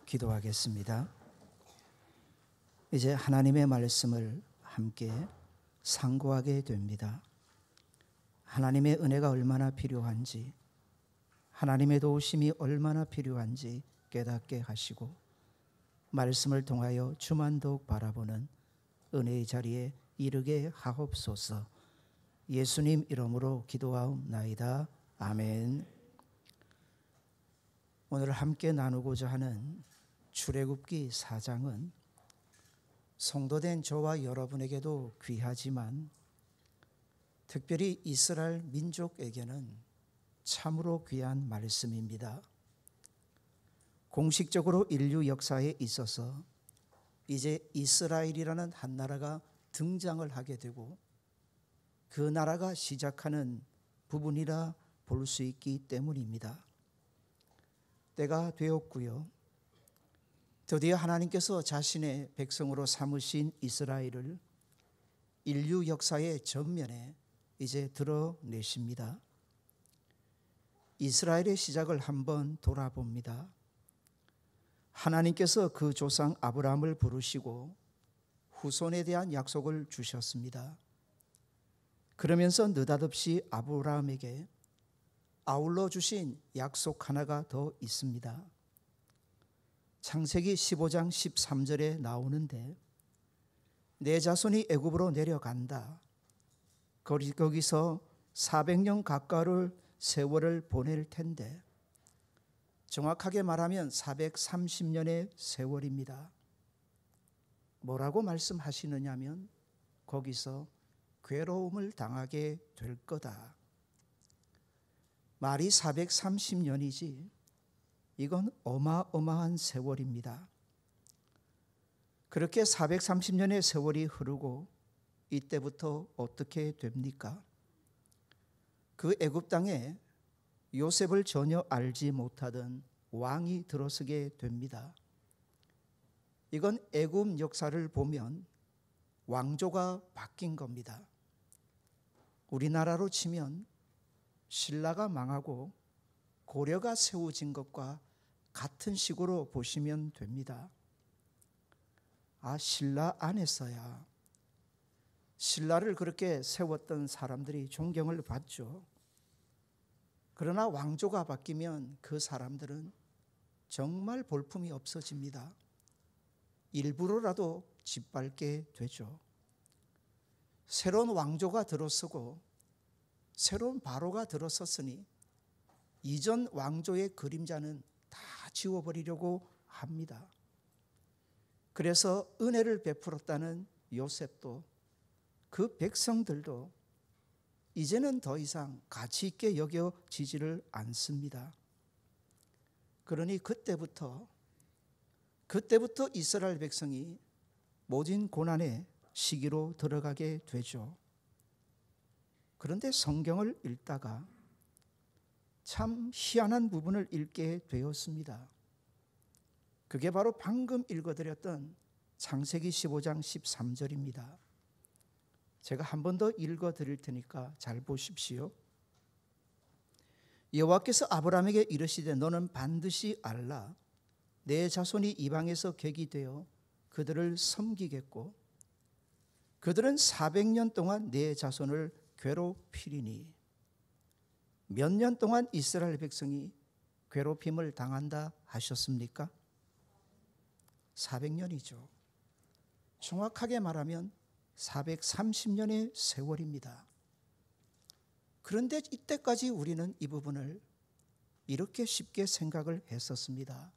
기도하겠습니다. 이제 하나님의 말씀을 함께 상고하게 됩니다. 하나님의 은혜가 얼마나 필요한지, 하나님의 도우심이 얼마나 필요한지 깨닫게 하시고 말씀을 통하여 주만 더욱 바라보는 은혜의 자리에 이르게 하옵소서. 예수님 이름으로 기도하옵나이다. 아멘. 오늘 함께 나누고자 하는 출애굽기 4장은 성도된 저와 여러분에게도 귀하지만 특별히 이스라엘 민족에게는 참으로 귀한 말씀입니다. 공식적으로 인류 역사에 있어서 이제 이스라엘이라는 한 나라가 등장을 하게 되고 그 나라가 시작하는 부분이라 볼 수 있기 때문입니다. 때가 되었고요. 드디어 하나님께서 자신의 백성으로 삼으신 이스라엘을 인류 역사의 전면에 이제 드러내십니다. 이스라엘의 시작을 한번 돌아봅니다. 하나님께서 그 조상 아브라함을 부르시고 후손에 대한 약속을 주셨습니다. 그러면서 느닷없이 아브라함에게 아울러 주신 약속 하나가 더 있습니다. 창세기 15장 13절에 나오는데 내 자손이 애굽으로 내려간다. 거기서 400년 가까울 세월을 보낼 텐데 정확하게 말하면 430년의 세월입니다. 뭐라고 말씀하시느냐면 거기서 괴로움을 당하게 될 거다. 말이 430년이지 이건 어마어마한 세월입니다. 그렇게 430년의 세월이 흐르고 이때부터 어떻게 됩니까? 그 애굽 땅에 요셉을 전혀 알지 못하던 왕이 들어서게 됩니다. 이건 애굽 역사를 보면 왕조가 바뀐 겁니다. 우리나라로 치면 신라가 망하고 고려가 세워진 것과 같은 식으로 보시면 됩니다. 신라 안에서야 신라를 그렇게 세웠던 사람들이 존경을 받죠. 그러나 왕조가 바뀌면 그 사람들은 정말 볼품이 없어집니다. 일부러라도 짓밟게 되죠. 새로운 왕조가 들어서고 새로운 바로가 들어섰으니 이전 왕조의 그림자는 다 지워버리려고 합니다. 그래서 은혜를 베풀었다는 요셉도 그 백성들도 이제는 더 이상 가치 있게 여겨지지를 않습니다. 그러니 그때부터 이스라엘 백성이 모진 고난의 시기로 들어가게 되죠. 그런데 성경을 읽다가 참 희한한 부분을 읽게 되었습니다. 그게 바로 방금 읽어드렸던 창세기 15장 13절입니다. 제가 한 번 더 읽어드릴 테니까 잘 보십시오. 여호와께서 아브라함에게 이르시되 너는 반드시 알라. 내 자손이 이방에서 객이 되어 그들을 섬기겠고 그들은 400년 동안 내 자손을 괴롭히리니. 몇 년 동안 이스라엘 백성이 괴롭힘을 당한다 하셨습니까? 400년이죠. 정확하게 말하면 430년의 세월입니다. 그런데 이때까지 우리는 이 부분을 이렇게 쉽게 생각을 했었습니다.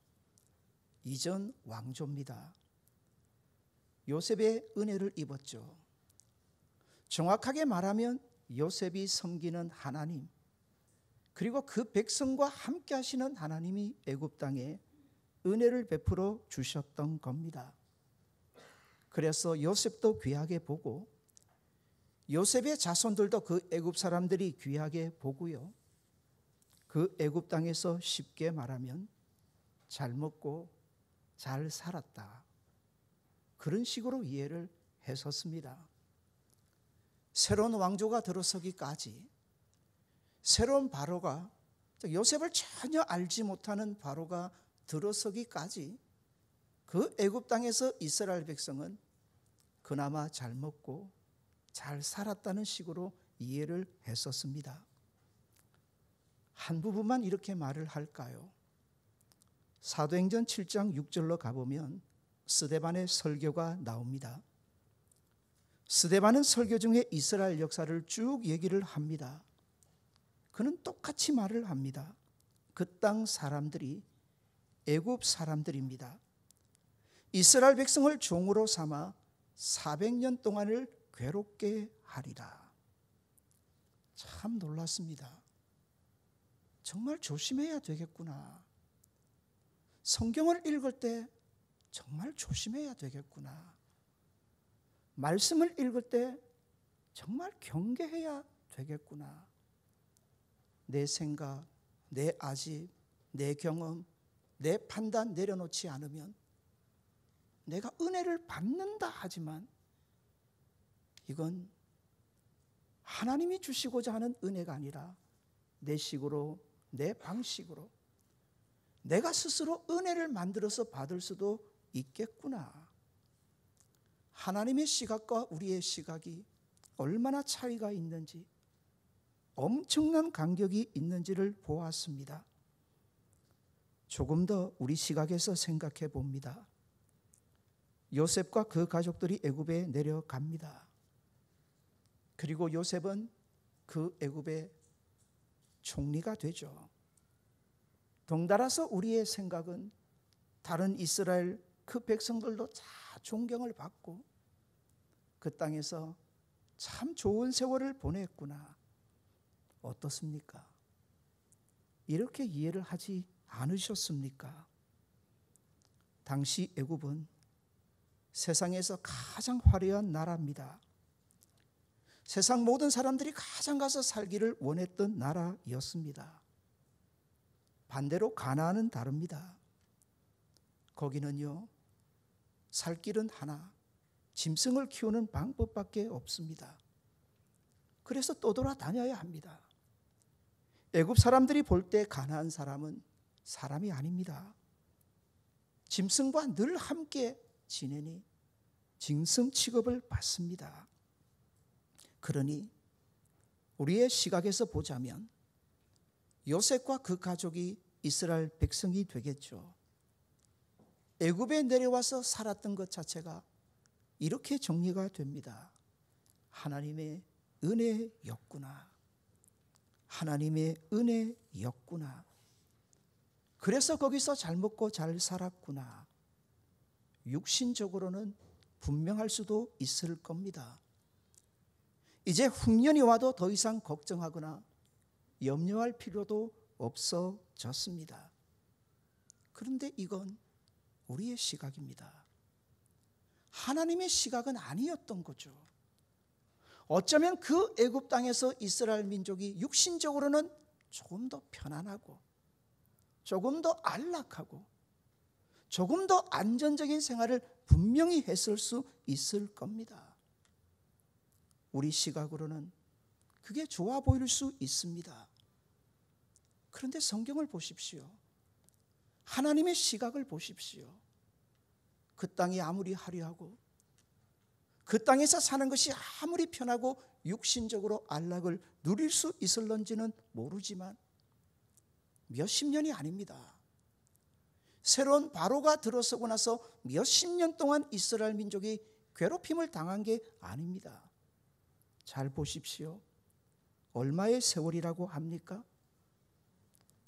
이전 왕조입니다. 요셉의 은혜를 입었죠. 정확하게 말하면 요셉이 섬기는 하나님, 그리고 그 백성과 함께 하시는 하나님이 애굽 땅에 은혜를 베풀어 주셨던 겁니다. 그래서 요셉도 귀하게 보고 요셉의 자손들도 그 애굽 사람들이 귀하게 보고요. 그 애굽 땅에서 쉽게 말하면 잘 먹고 잘 살았다. 그런 식으로 이해를 했었습니다. 새로운 왕조가 들어서기까지 새로운 바로가, 요셉을 전혀 알지 못하는 바로가 들어서기까지 그 애굽 땅에서 이스라엘 백성은 그나마 잘 먹고 잘 살았다는 식으로 이해를 했었습니다. 한 부분만 이렇게 말을 할까요? 사도행전 7장 6절로 가보면 스데반의 설교가 나옵니다. 스데반은 설교 중에 이스라엘 역사를 쭉 얘기를 합니다. 그는 똑같이 말을 합니다. 그 땅 사람들이 애굽 사람들입니다. 이스라엘 백성을 종으로 삼아 400년 동안을 괴롭게 하리라. 참 놀랐습니다. 정말 조심해야 되겠구나. 성경을 읽을 때 정말 조심해야 되겠구나. 말씀을 읽을 때 정말 경계해야 되겠구나. 내 생각, 내 아집, 내 경험, 내 판단 내려놓지 않으면 내가 은혜를 받는다 하지만 이건 하나님이 주시고자 하는 은혜가 아니라 내 식으로, 내 방식으로 내가 스스로 은혜를 만들어서 받을 수도 있겠구나. 하나님의 시각과 우리의 시각이 얼마나 차이가 있는지, 엄청난 간격이 있는지를 보았습니다. 조금 더 우리 시각에서 생각해 봅니다. 요셉과 그 가족들이 애굽에 내려갑니다. 그리고 요셉은 그 애굽의 총리가 되죠. 덩달아서 우리의 생각은 다른 이스라엘 그 백성들도 다 존경을 받고 그 땅에서 참 좋은 세월을 보냈구나. 어떻습니까? 이렇게 이해를 하지 않으셨습니까? 당시 애굽은 세상에서 가장 화려한 나라입니다. 세상 모든 사람들이 가장 가서 살기를 원했던 나라였습니다. 반대로 가나안은 다릅니다. 거기는요, 살 길은 하나, 짐승을 키우는 방법밖에 없습니다. 그래서 떠돌아다녀야 합니다. 애굽 사람들이 볼 때 가나안 사람은 사람이 아닙니다. 짐승과 늘 함께 지내니 짐승 취급을 받습니다. 그러니 우리의 시각에서 보자면 요셉과 그 가족이 이스라엘 백성이 되겠죠. 애굽에 내려와서 살았던 것 자체가 이렇게 정리가 됩니다. 하나님의 은혜였구나. 하나님의 은혜였구나. 그래서 거기서 잘 먹고 잘 살았구나. 육신적으로는 분명할 수도 있을 겁니다. 이제 흉년이 와도 더 이상 걱정하거나 염려할 필요도 없어졌습니다. 그런데 이건 우리의 시각입니다. 하나님의 시각은 아니었던 거죠. 어쩌면 그 애굽 땅에서 이스라엘 민족이 육신적으로는 조금 더 편안하고 조금 더 안락하고 조금 더 안전적인 생활을 분명히 했을 수 있을 겁니다. 우리 시각으로는 그게 좋아 보일 수 있습니다. 그런데 성경을 보십시오. 하나님의 시각을 보십시오. 그 땅이 아무리 화려하고 그 땅에서 사는 것이 아무리 편하고 육신적으로 안락을 누릴 수 있을런지는 모르지만 몇십 년이 아닙니다. 새로운 바로가 들어서고 나서 몇십 년 동안 이스라엘 민족이 괴롭힘을 당한 게 아닙니다. 잘 보십시오. 얼마의 세월이라고 합니까?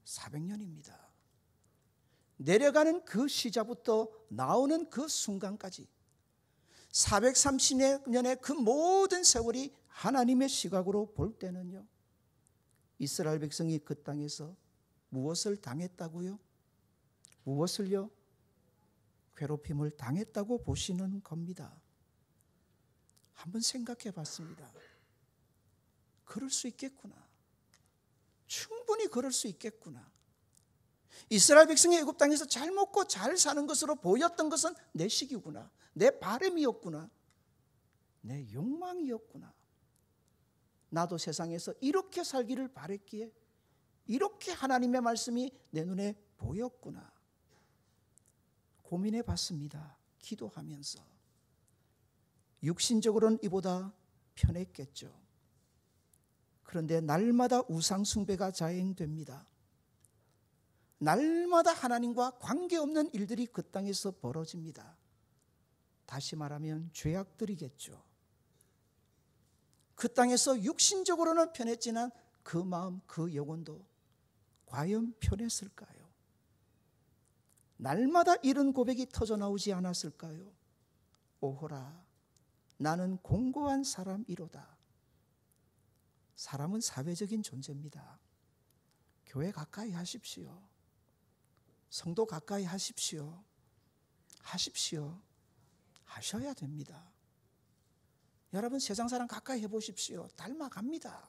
400년입니다. 내려가는 그 시자부터 나오는 그 순간까지 430년의 그 모든 세월이 하나님의 시각으로 볼 때는요, 이스라엘 백성이 그 땅에서 무엇을 당했다고요? 무엇을요? 괴롭힘을 당했다고 보시는 겁니다. 한번 생각해 봤습니다. 그럴 수 있겠구나. 충분히 그럴 수 있겠구나. 이스라엘 백성이 애굽 땅에서 잘 먹고 잘 사는 것으로 보였던 것은 내 식이구나. 내 바람이었구나. 내 욕망이었구나. 나도 세상에서 이렇게 살기를 바랬기에 이렇게 하나님의 말씀이 내 눈에 보였구나. 고민해 봤습니다. 기도하면서. 육신적으로는 이보다 편했겠죠. 그런데 날마다 우상 숭배가 자행됩니다. 날마다 하나님과 관계없는 일들이 그 땅에서 벌어집니다. 다시 말하면 죄악들이겠죠. 그 땅에서 육신적으로는 편했지만 그 마음, 그 영혼도 과연 편했을까요? 날마다 이런 고백이 터져나오지 않았을까요? 오호라, 나는 공고한 사람이로다. 사람은 사회적인 존재입니다. 교회 가까이 하십시오. 성도 가까이 하십시오. 하셔야 됩니다. 여러분, 세상 사람 가까이 해보십시오. 닮아갑니다.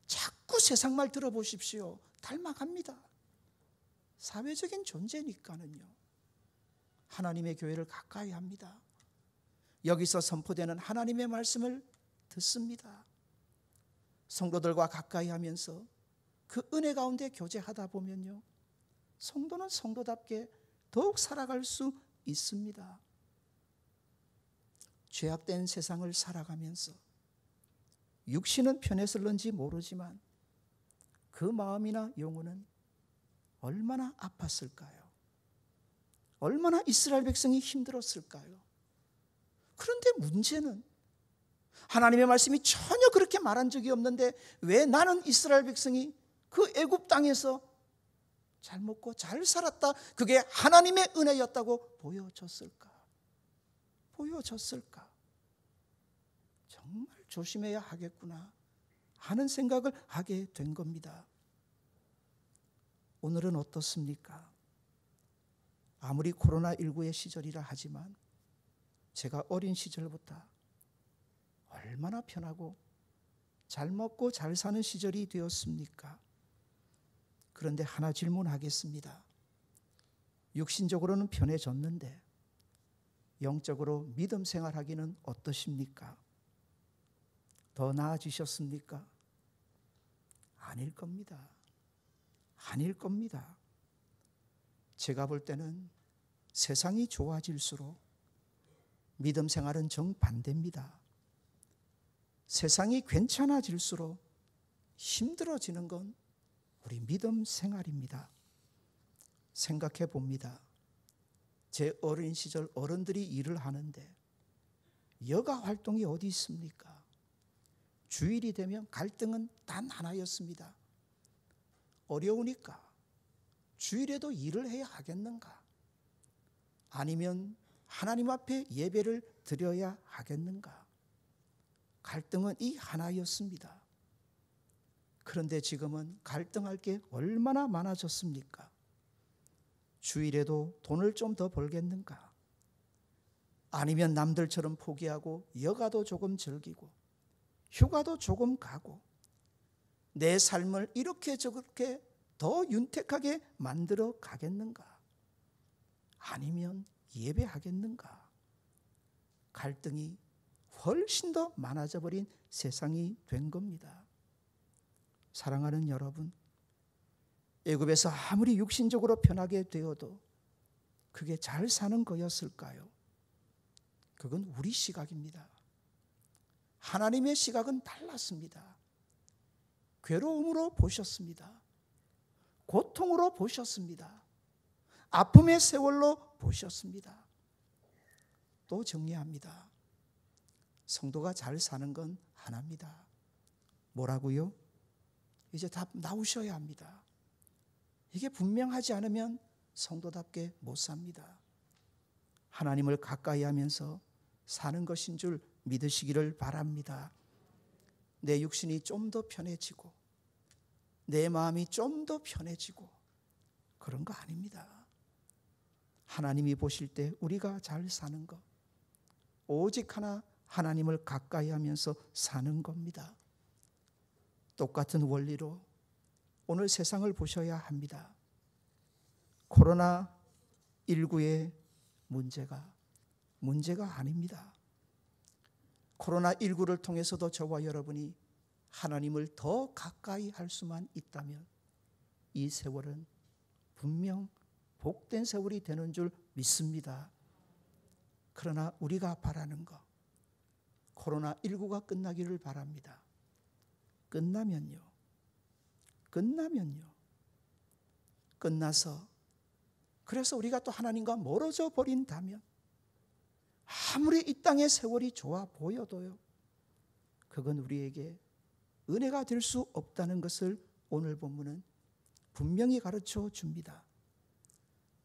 자꾸 세상 말 들어보십시오. 닮아갑니다. 사회적인 존재니까는요. 하나님의 교회를 가까이 합니다. 여기서 선포되는 하나님의 말씀을 듣습니다. 성도들과 가까이 하면서 그 은혜 가운데 교제하다 보면요, 성도는 성도답게 더욱 살아갈 수 있습니다. 죄악된 세상을 살아가면서 육신은 편했을런지 모르지만 그 마음이나 영혼은 얼마나 아팠을까요? 얼마나 이스라엘 백성이 힘들었을까요? 그런데 문제는 하나님의 말씀이 전혀 그렇게 말한 적이 없는데 왜 나는 이스라엘 백성이 그 애굽 땅에서 잘 먹고 잘 살았다, 그게 하나님의 은혜였다고 보여졌을까? 정말 조심해야 하겠구나 하는 생각을 하게 된 겁니다. 오늘은 어떻습니까? 아무리 코로나19의 시절이라 하지만 제가 어린 시절부터 얼마나 편하고 잘 먹고 잘 사는 시절이 되었습니까? 그런데 하나 질문하겠습니다. 육신적으로는 편해졌는데 영적으로 믿음 생활하기는 어떠십니까? 더 나아지셨습니까? 아닐 겁니다. 제가 볼 때는 세상이 좋아질수록 믿음 생활은 정반대입니다. 세상이 괜찮아질수록 힘들어지는 건 우리 믿음 생활입니다. 생각해 봅니다. 제 어린 시절 어른들이 일을 하는데 여가 활동이 어디 있습니까? 주일이 되면 갈등은 단 하나였습니다. 어려우니까 주일에도 일을 해야 하겠는가? 아니면 하나님 앞에 예배를 드려야 하겠는가? 갈등은 이 하나였습니다. 그런데 지금은 갈등할 게 얼마나 많아졌습니까? 주일에도 돈을 좀 더 벌겠는가? 아니면 남들처럼 포기하고 여가도 조금 즐기고 휴가도 조금 가고 내 삶을 이렇게 저렇게 더 윤택하게 만들어 가겠는가? 아니면 예배하겠는가? 갈등이 훨씬 더 많아져 버린 세상이 된 겁니다. 사랑하는 여러분, 애굽에서 아무리 육신적으로 편하게 되어도 그게 잘 사는 거였을까요? 그건 우리 시각입니다. 하나님의 시각은 달랐습니다. 괴로움으로 보셨습니다. 고통으로 보셨습니다. 아픔의 세월로 보셨습니다. 또 정리합니다. 성도가 잘 사는 건 하나입니다. 뭐라고요? 이제 답 나오셔야 합니다. 이게 분명하지 않으면 성도답게 못 삽니다. 하나님을 가까이 하면서 사는 것인 줄 믿으시기를 바랍니다. 내 육신이 좀 더 편해지고 내 마음이 좀 더 편해지고 그런 거 아닙니다. 하나님이 보실 때 우리가 잘 사는 것, 오직 하나 하나님을 가까이 하면서 사는 겁니다. 똑같은 원리로 오늘 세상을 보셔야 합니다. 코로나19의 문제가 아닙니다. 코로나19를 통해서도 저와 여러분이 하나님을 더 가까이 할 수만 있다면 이 세월은 분명 복된 세월이 되는 줄 믿습니다. 그러나 우리가 바라는 것, 코로나19가 끝나기를 바랍니다. 끝나면요. 끝나서 그래서 우리가 또 하나님과 멀어져 버린다면 아무리 이 땅의 세월이 좋아 보여도요, 그건 우리에게 은혜가 될 수 없다는 것을 오늘 본문은 분명히 가르쳐 줍니다.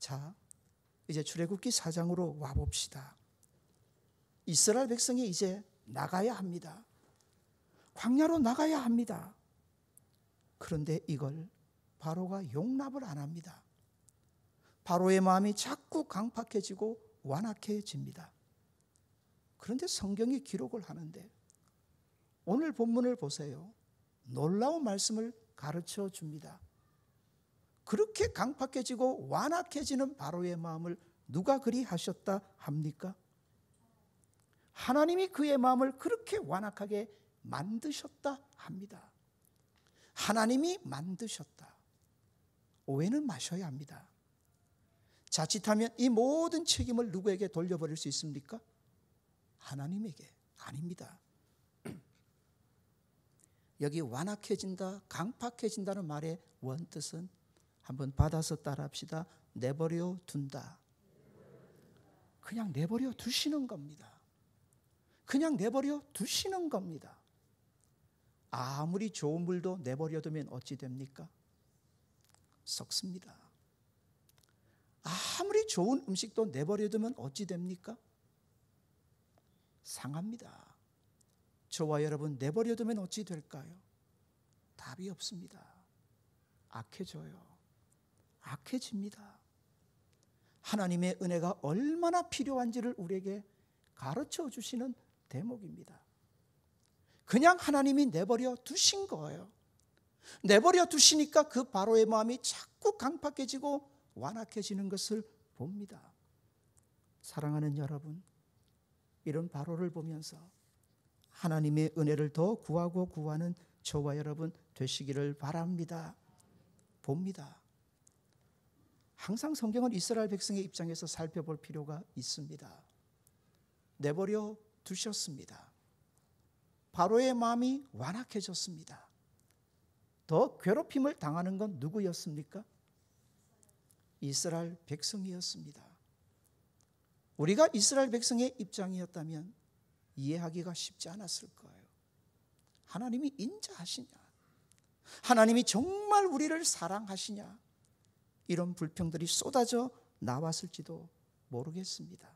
자, 이제 출애굽기 4장으로 와봅시다. 이스라엘 백성이 이제 나가야 합니다. 광야로 나가야 합니다. 그런데 이걸 바로가 용납을 안 합니다. 바로의 마음이 자꾸 강팍해지고 완악해집니다. 그런데 성경이 기록을 하는데 오늘 본문을 보세요. 놀라운 말씀을 가르쳐 줍니다. 그렇게 강팍해지고 완악해지는 바로의 마음을 누가 그리 하셨다 합니까? 하나님이 그의 마음을 그렇게 완악하게 만드셨다 합니다. 하나님이 만드셨다. 오해는 마셔야 합니다. 자칫하면 이 모든 책임을 누구에게 돌려버릴 수 있습니까? 하나님에게. 아닙니다. 여기 완악해진다, 강팍해진다는 말의 원뜻은 한번 받아서 따라합시다. 내버려 둔다. 그냥 내버려 두시는 겁니다. 그냥 내버려 두시는 겁니다. 아무리 좋은 물도 내버려 두면 어찌 됩니까? 썩습니다. 아무리 좋은 음식도 내버려 두면 어찌 됩니까? 상합니다. 저와 여러분 내버려 두면 어찌 될까요? 답이 없습니다. 악해져요. 악해집니다. 하나님의 은혜가 얼마나 필요한지를 우리에게 가르쳐 주시는 대목입니다. 그냥 하나님이 내버려 두신 거예요. 내버려 두시니까 그 바로의 마음이 자꾸 강팍해지고 완악해지는 것을 봅니다. 사랑하는 여러분, 이런 바로를 보면서 하나님의 은혜를 더 구하고 구하는 저와 여러분 되시기를 바랍니다. 봅니다. 항상 성경은 이스라엘 백성의 입장에서 살펴볼 필요가 있습니다. 내버려 두셨습니다. 바로의 마음이 완악해졌습니다. 더 괴롭힘을 당하는 건 누구였습니까? 이스라엘 백성이었습니다. 우리가 이스라엘 백성의 입장이었다면 이해하기가 쉽지 않았을 거예요. 하나님이 인자하시냐? 하나님이 정말 우리를 사랑하시냐? 이런 불평들이 쏟아져 나왔을지도 모르겠습니다.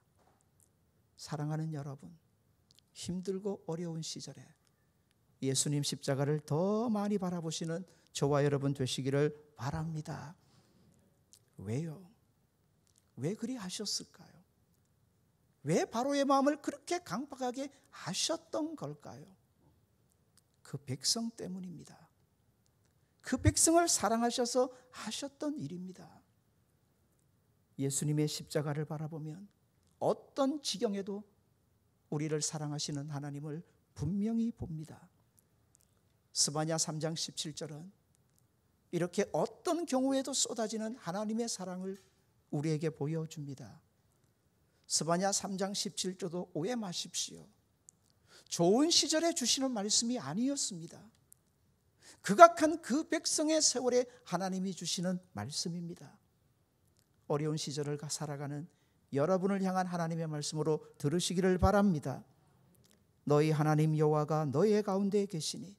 사랑하는 여러분, 힘들고 어려운 시절에 예수님 십자가를 더 많이 바라보시는 저와 여러분 되시기를 바랍니다. 왜요? 왜 그리 하셨을까요? 왜 바로의 마음을 그렇게 강팍하게 하셨던 걸까요? 그 백성 때문입니다. 그 백성을 사랑하셔서 하셨던 일입니다. 예수님의 십자가를 바라보면 어떤 지경에도 우리를 사랑하시는 하나님을 분명히 봅니다. 스바냐 3장 17절은 이렇게 어떤 경우에도 쏟아지는 하나님의 사랑을 우리에게 보여줍니다. 스바냐 3장 17절도 오해 마십시오. 좋은 시절에 주시는 말씀이 아니었습니다. 극악한 그 백성의 세월에 하나님이 주시는 말씀입니다. 어려운 시절을 살아가는 여러분을 향한 하나님의 말씀으로 들으시기를 바랍니다. 너희 하나님 여호와가 너희의 가운데 계시니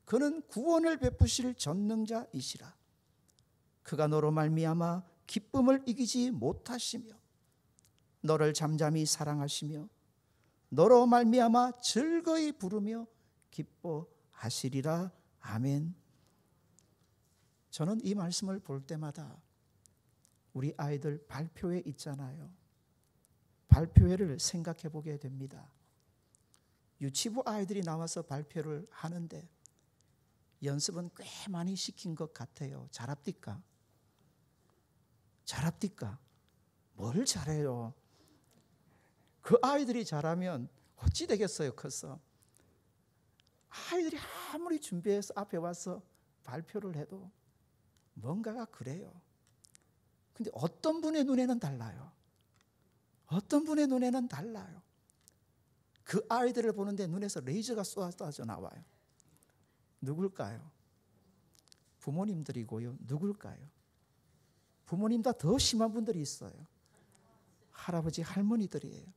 그는 구원을 베푸실 전능자이시라. 그가 너로 말미암아 기쁨을 이기지 못하시며 너를 잠잠히 사랑하시며 너로 말미암아 즐거이 부르며 기뻐하시리라. 아멘. 저는 이 말씀을 볼 때마다 우리 아이들 발표회 있잖아요. 발표회를 생각해 보게 됩니다. 유치부 아이들이 나와서 발표를 하는데 연습은 꽤 많이 시킨 것 같아요. 잘합니까? 잘합니까? 뭘 잘해요? 그 아이들이 잘하면 어찌 되겠어요, 커서. 아이들이 아무리 준비해서 앞에 와서 발표를 해도 뭔가가 그래요. 근데 어떤 분의 눈에는 달라요. 어떤 분의 눈에는 달라요. 그 아이들을 보는데 눈에서 레이저가 쏟아져 나와요. 누굴까요? 부모님들이고요. 누굴까요? 부모님보다 더 심한 분들이 있어요. 할아버지, 할머니들이에요.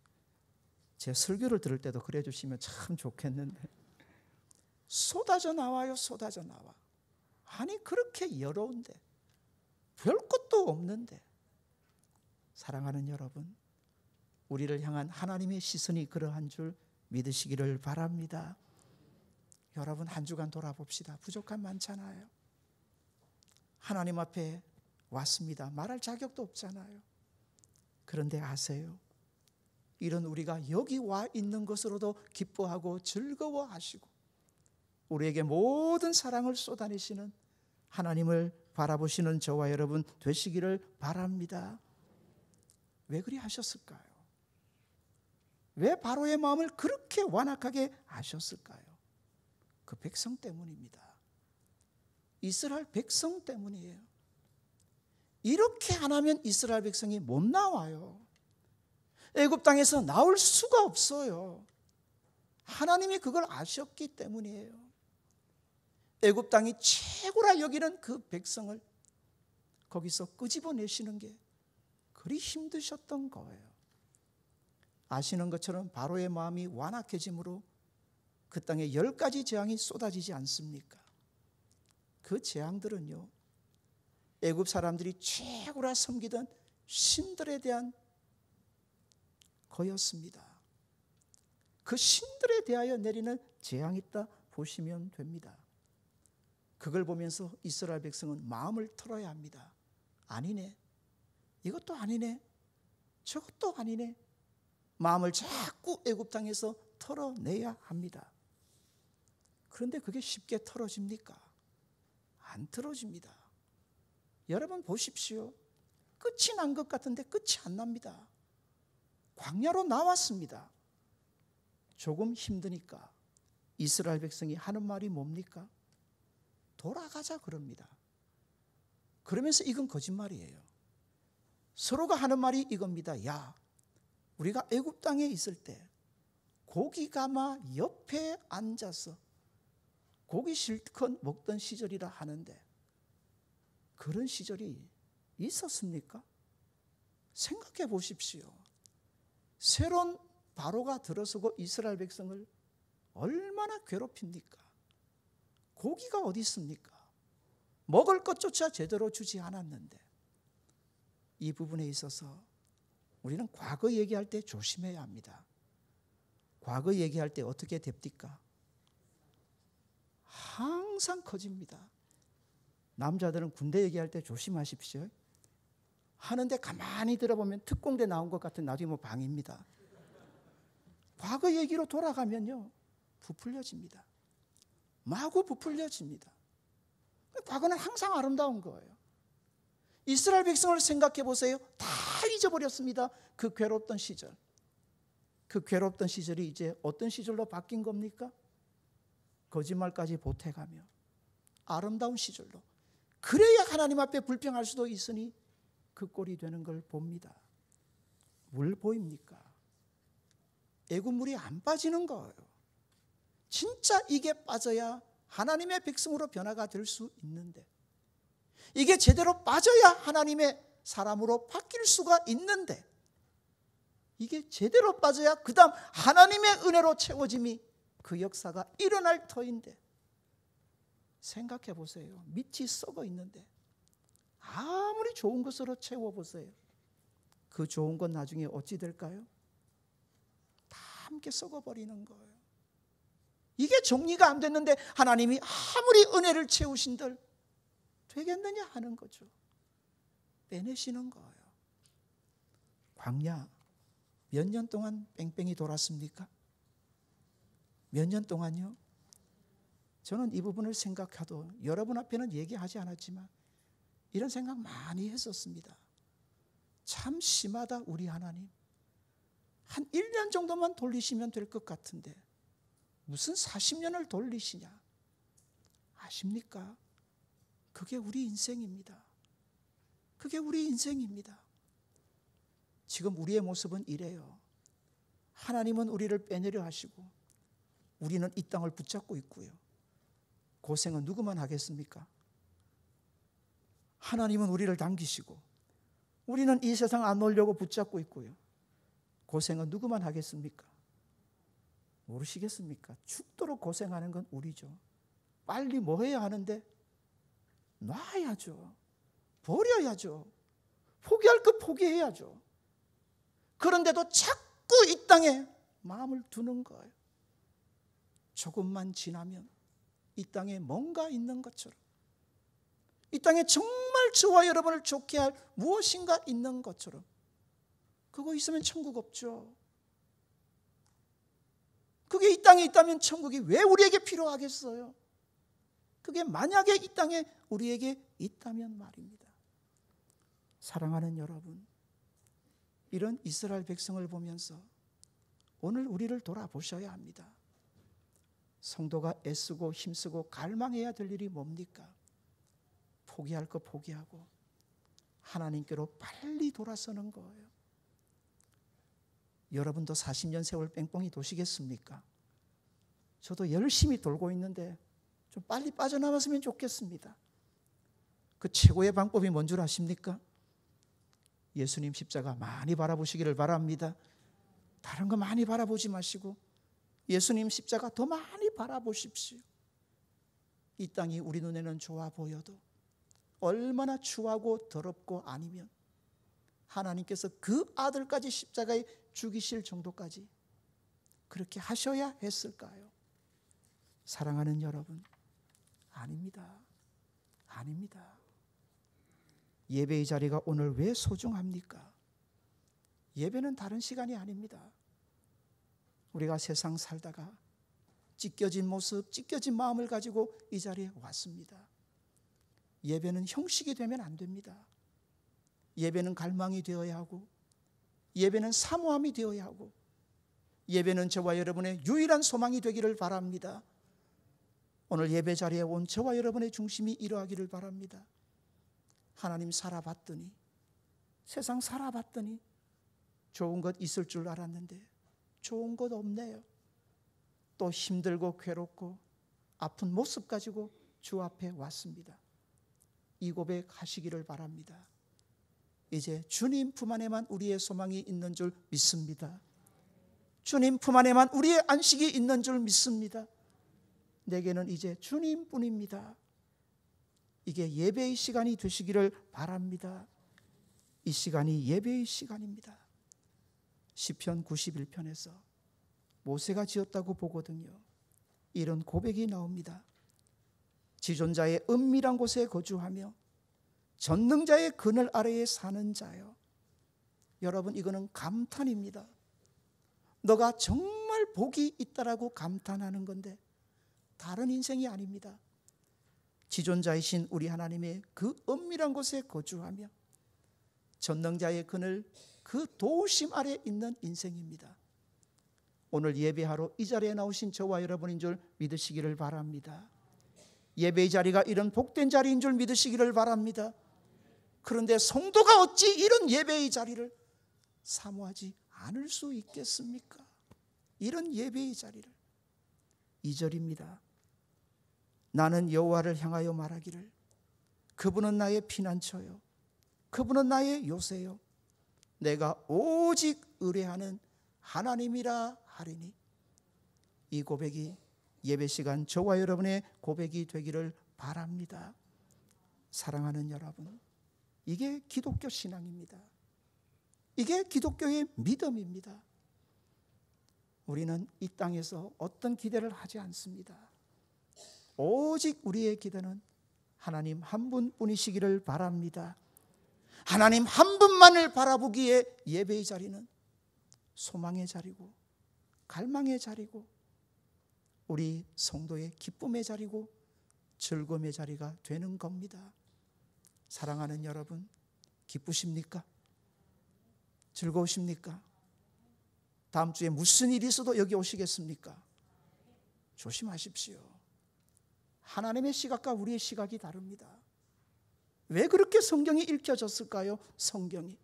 제 설교를 들을 때도 그래 주시면 참 좋겠는데 쏟아져 나와요. 쏟아져 나와. 아니 그렇게 여로운데 별 것도 없는데. 사랑하는 여러분, 우리를 향한 하나님의 시선이 그러한 줄 믿으시기를 바랍니다. 여러분, 한 주간 돌아봅시다. 부족함 많잖아요. 하나님 앞에 왔습니다. 말할 자격도 없잖아요. 그런데 아세요? 이런 우리가 여기 와 있는 것으로도 기뻐하고 즐거워하시고 우리에게 모든 사랑을 쏟아내시는 하나님을 바라보시는 저와 여러분 되시기를 바랍니다. 왜 그리 하셨을까요? 왜 바로의 마음을 그렇게 완악하게 하셨을까요? 그 백성 때문입니다. 이스라엘 백성 때문이에요. 이렇게 안 하면 이스라엘 백성이 못 나와요. 애굽 땅에서 나올 수가 없어요. 하나님이 그걸 아셨기 때문이에요. 애굽 땅이 최고라 여기는 그 백성을 거기서 끄집어내시는 게 그리 힘드셨던 거예요. 아시는 것처럼 바로의 마음이 완악해짐으로 그 땅에 10가지 재앙이 쏟아지지 않습니까? 그 재앙들은요, 애굽 사람들이 최고라 섬기던 신들에 대한 거였습니다. 그 신들에 대하여 내리는 재앙이 있다 보시면 됩니다. 그걸 보면서 이스라엘 백성은 마음을 털어야 합니다. 아니네, 이것도 아니네, 저것도 아니네. 마음을 자꾸 애굽 땅에서 털어내야 합니다. 그런데 그게 쉽게 털어집니까? 안 털어집니다. 여러분 보십시오. 끝이 난 것 같은데 끝이 안 납니다. 광야로 나왔습니다. 조금 힘드니까 이스라엘 백성이 하는 말이 뭡니까? 돌아가자 그럽니다. 그러면서 이건 거짓말이에요. 서로가 하는 말이 이겁니다. 야, 우리가 애굽 땅에 있을 때 고기 가마 옆에 앉아서 고기 실컷 먹던 시절이라 하는데 그런 시절이 있었습니까? 생각해 보십시오. 새로운 바로가 들어서고 이스라엘 백성을 얼마나 괴롭힙니까? 고기가 어디 있습니까? 먹을 것조차 제대로 주지 않았는데 이 부분에 있어서 우리는 과거 얘기할 때 조심해야 합니다. 과거 얘기할 때 어떻게 됩니까? 항상 커집니다. 남자들은 군대 얘기할 때 조심하십시오. 하는데 가만히 들어보면 특공대 나온 것 같은 나중에 뭐 방입니다. 과거 얘기로 돌아가면요, 부풀려집니다. 마구 부풀려집니다. 과거는 항상 아름다운 거예요. 이스라엘 백성을 생각해 보세요. 다 잊어버렸습니다. 그 괴롭던 시절. 그 괴롭던 시절이 이제 어떤 시절로 바뀐 겁니까? 거짓말까지 보태가며 아름다운 시절로. 그래야 하나님 앞에 불평할 수도 있으니 그 꼴이 되는 걸 봅니다. 뭘 보입니까? 애굽 물이 안 빠지는 거예요. 진짜 이게 빠져야 하나님의 백성으로 변화가 될 수 있는데, 이게 제대로 빠져야 하나님의 사람으로 바뀔 수가 있는데, 이게 제대로 빠져야 그 다음 하나님의 은혜로 채워짐이 그 역사가 일어날 터인데, 생각해 보세요. 밑이 썩어 있는데 아무리 좋은 것으로 채워보세요. 그 좋은 건 나중에 어찌 될까요? 다 함께 썩어버리는 거예요. 이게 정리가 안 됐는데 하나님이 아무리 은혜를 채우신들 되겠느냐 하는 거죠. 빼내시는 거예요. 광야 몇 년 동안 뺑뺑이 돌았습니까? 몇 년 동안요? 저는 이 부분을 생각해도 여러분 앞에는 얘기하지 않았지만 이런 생각 많이 했었습니다. 참 심하다 우리 하나님. 한 1년 정도만 돌리시면 될 것 같은데 무슨 40년을 돌리시냐. 아십니까? 그게 우리 인생입니다. 그게 우리 인생입니다. 지금 우리의 모습은 이래요. 하나님은 우리를 빼내려 하시고 우리는 이 땅을 붙잡고 있고요. 고생은 누구만 하겠습니까? 하나님은 우리를 당기시고 우리는 이 세상 안 놓으려고 붙잡고 있고요. 고생은 누구만 하겠습니까? 모르시겠습니까? 죽도록 고생하는 건 우리죠. 빨리 뭐 해야 하는데? 놔야죠. 버려야죠. 포기할 것 포기해야죠. 그런데도 자꾸 이 땅에 마음을 두는 거예요. 조금만 지나면 이 땅에 뭔가 있는 것처럼, 이 땅에 정말 저와 여러분을 좋게 할 무엇인가 있는 것처럼, 그거 있으면 천국 없죠. 그게 이 땅에 있다면 천국이 왜 우리에게 필요하겠어요? 그게 만약에 이 땅에 우리에게 있다면 말입니다. 사랑하는 여러분, 이런 이스라엘 백성을 보면서 오늘 우리를 돌아보셔야 합니다. 성도가 애쓰고 힘쓰고 갈망해야 될 일이 뭡니까? 포기할 거 포기하고 하나님께로 빨리 돌아서는 거예요. 여러분도 40년 세월 뺑뺑이 도시겠습니까? 저도 열심히 돌고 있는데 좀 빨리 빠져나왔으면 좋겠습니다. 그 최고의 방법이 뭔 줄 아십니까? 예수님 십자가 많이 바라보시기를 바랍니다. 다른 거 많이 바라보지 마시고 예수님 십자가 더 많이 바라보십시오. 이 땅이 우리 눈에는 좋아 보여도 얼마나 추하고 더럽고 아니면 하나님께서 그 아들까지 십자가에 죽이실 정도까지 그렇게 하셔야 했을까요? 사랑하는 여러분, 아닙니다. 아닙니다. 예배의 자리가 오늘 왜 소중합니까? 예배는 다른 시간이 아닙니다. 우리가 세상 살다가 찢겨진 모습, 찢겨진 마음을 가지고 이 자리에 왔습니다. 예배는 형식이 되면 안 됩니다. 예배는 갈망이 되어야 하고, 예배는 사모함이 되어야 하고, 예배는 저와 여러분의 유일한 소망이 되기를 바랍니다. 오늘 예배 자리에 온 저와 여러분의 중심이 이러하기를 바랍니다. 하나님 살아봤더니, 세상 살아봤더니 좋은 것 있을 줄 알았는데 좋은 것 없네요. 또 힘들고 괴롭고 아픈 모습 가지고 주 앞에 왔습니다. 이 고백 하시기를 바랍니다. 이제 주님 품 안에만 우리의 소망이 있는 줄 믿습니다. 주님 품 안에만 우리의 안식이 있는 줄 믿습니다. 내게는 이제 주님뿐입니다. 이게 예배의 시간이 되시기를 바랍니다. 이 시간이 예배의 시간입니다. 시편 91편에서 모세가 지었다고 보거든요. 이런 고백이 나옵니다. 지존자의 은밀한 곳에 거주하며 전능자의 그늘 아래에 사는 자요. 여러분, 이거는 감탄입니다. 너가 정말 복이 있다라고 감탄하는 건데 다른 인생이 아닙니다. 지존자이신 우리 하나님의 그 은밀한 곳에 거주하며 전능자의 그늘, 그 도우심 아래 있는 인생입니다. 오늘 예배하러 이 자리에 나오신 저와 여러분인 줄 믿으시기를 바랍니다. 예배의 자리가 이런 복된 자리인 줄 믿으시기를 바랍니다. 그런데 성도가 어찌 이런 예배의 자리를 사모하지 않을 수 있겠습니까? 이런 예배의 자리를. 2절입니다. 나는 여호와를 향하여 말하기를 그분은 나의 피난처요 그분은 나의 요새요 내가 오직 의뢰하는 하나님이라 하리니. 이 고백이 예배 시간 저와 여러분의 고백이 되기를 바랍니다. 사랑하는 여러분, 이게 기독교 신앙입니다. 이게 기독교의 믿음입니다. 우리는 이 땅에서 어떤 기대를 하지 않습니다. 오직 우리의 기대는 하나님 한 분뿐이시기를 바랍니다. 하나님 한 분만을 바라보기에 예배의 자리는 소망의 자리고 갈망의 자리고 우리 성도의 기쁨의 자리고 즐거움의 자리가 되는 겁니다. 사랑하는 여러분, 기쁘십니까? 즐거우십니까? 다음 주에 무슨 일이 있어도 여기 오시겠습니까? 조심하십시오. 하나님의 시각과 우리의 시각이 다릅니다. 왜 그렇게 성경이 읽혀졌을까요? 성경이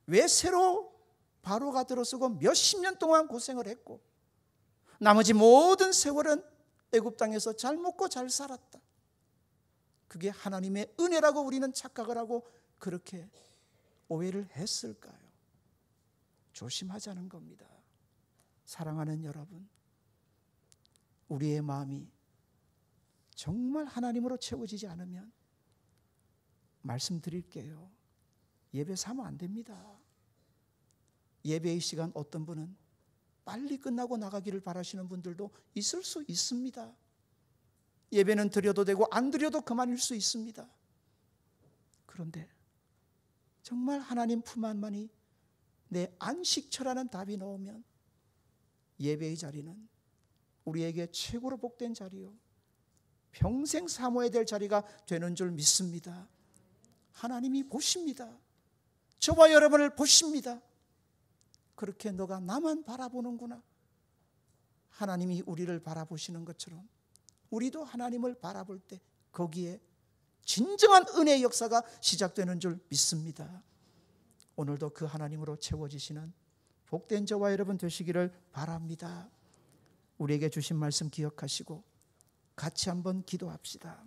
왜 새로 바로가 들어서고 몇십 년 동안 고생을 했고 나머지 모든 세월은 애굽 땅에서 잘 먹고 잘 살았다. 그게 하나님의 은혜라고 우리는 착각을 하고 그렇게 오해를 했을까요? 조심하자는 겁니다. 사랑하는 여러분, 우리의 마음이 정말 하나님으로 채워지지 않으면 말씀드릴게요. 예배 사면 안 됩니다. 예배의 시간 어떤 분은 빨리 끝나고 나가기를 바라시는 분들도 있을 수 있습니다. 예배는 드려도 되고 안 드려도 그만일 수 있습니다. 그런데 정말 하나님 품 안만이 내 안식처라는 답이 나오면 예배의 자리는 우리에게 최고로 복된 자리요, 평생 사모해야 될 자리가 되는 줄 믿습니다. 하나님이 보십니다. 저와 여러분을 보십니다. 그렇게 너가 나만 바라보는구나. 하나님이 우리를 바라보시는 것처럼 우리도 하나님을 바라볼 때 거기에 진정한 은혜의 역사가 시작되는 줄 믿습니다. 오늘도 그 하나님으로 채워지시는 복된 저와 여러분 되시기를 바랍니다. 우리에게 주신 말씀 기억하시고 같이 한번 기도합시다.